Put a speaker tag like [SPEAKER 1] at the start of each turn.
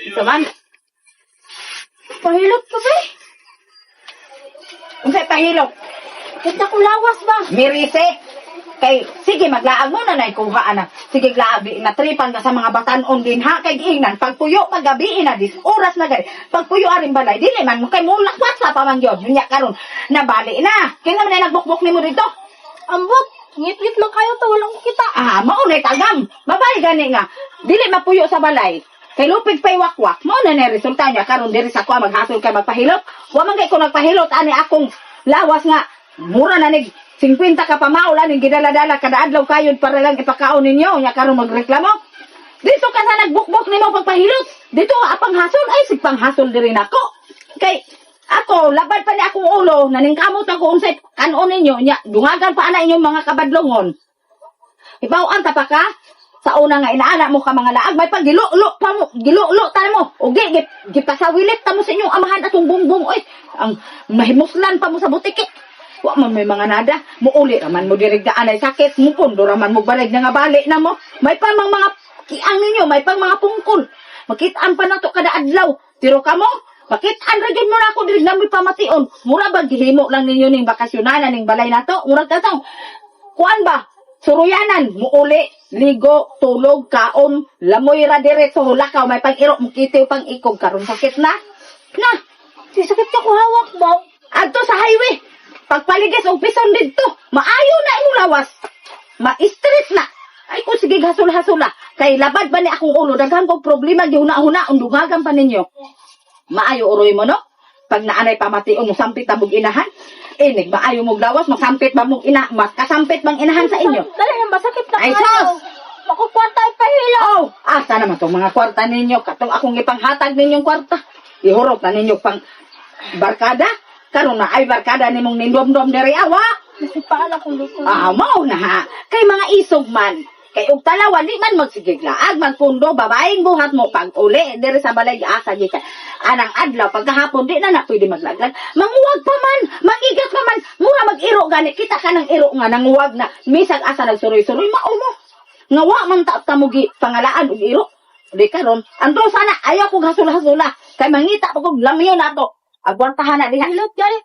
[SPEAKER 1] Ito man.
[SPEAKER 2] Pahilot ko ba?
[SPEAKER 1] Unsay pahilot?
[SPEAKER 2] Kita ko lawas ba?
[SPEAKER 1] Mirise. Kay, sige, maglaag mo na na ikuha na. Sige, glaag, natripan ka sa mga batanon din ha. Kay giingnan, pagpuyo, paggabi na, oras na gari. Pagpuyo aring balay, dili man mo, kay mula, what's pa man yun? Yun karon nabali na. Kaya naman na nagbukbuk ni mo dito.
[SPEAKER 2] Ambot, ngit-ngit lang kayo to, walang kita.
[SPEAKER 1] Maunay tagam. Babay gani nga. Dili mapuyo sa balay. Kay lupig pa'y wakwak. Mauna na resulta niya. Karon diri sa kuha, maghasol kay magpahilot. Wa man kay ko nagpahilot, ani akong lawas nga. Mura na nig 50 ka pa maula, ning gidala-dala kada adlaw kayon para lang ipakaon ninyo. Nya karon magreklamo. Dito ka sa nagbukbok nimo pagpahilot. Dito apang hasol ay sigpang hasol diri nako. Kay ako labad pa ni akong ulo naningkamot ako unsay kanon ninyo nya dungagan pa ana inyong mga kabadlongon. Ibaw-an ta pa ka sa una nga inaana mo ka mga laag may paggilulo pa mo gilulo ta mo ugi gipasawilit ta mo sa inyong amahan atong bungbong oy ang mahimuslan pa mo sa butiki. Wa man may mga nada, muuli raman mo dirigdaan ay sakit, mupundo raman mo balig na nga bali na mo. May pa mga kiang ninyo, may pang mga pungkol. Makitaan pa na to kada adlaw. Tiro ka mo, makitaan ra gyud mo na ako dirig na may pamation. Mura ba gihimo lang ninyo ning bakasyonan ning balay nato? Mura ka taw. Kuan ba? Suruyanan, muuli, ligo, tulog, kaon, lamoy ra diretso hulakaw, may pang-iro, mukitiw pang-ikog karon sakit na. Na,
[SPEAKER 2] Si sakit ka ko hawak ba?
[SPEAKER 1] adto sa highway. Pagpaligis og pison didto, maayo na imong lawas. Ma-stress na. Ay kung sige hasol-hasula. Kay labad ba ni akong ulo, daghang kong problema gihuna-huna undugagan pa ninyo. Maayo uroy mo no? Pag naanay pamation mo sampit ta mong inahan. Inig maayo mong lawas, masampit ba mong ina, makasampit bang inahan sa inyo?
[SPEAKER 2] Dali, masakit na
[SPEAKER 1] Ay
[SPEAKER 2] kayo.
[SPEAKER 1] sos!
[SPEAKER 2] Makukwarta ay pahilot.
[SPEAKER 1] Oh, asa naman tong mga kwarta ninyo? Katong akong ipanghatag ninyong kwarta. Ihurot na ninyo pang barkada. Karon na ay barkada nimong nindom-dom diri awa.
[SPEAKER 2] Nasipahan akong luto.
[SPEAKER 1] Mao na ha. Kay mga isog man. Kay og talawa di man magsigiglaag magpundo babaeng buhat mo pag uli diri sa balay asa gi kay anang adlaw pagkahapon di na pwede maglaglag. Manguwag pa man, mangigat pa man, mura mag-iro gani kita ka ng iro nga nanguwag na misag asa nagsuroy-suroy mao mo. Nga wa man ta mo gi pangalaan og iro. Di karon andro sana ayaw ko hasula-hasula kay mangita pag og lamyo nato. Agwantahan na diha.
[SPEAKER 2] Hilot, gani,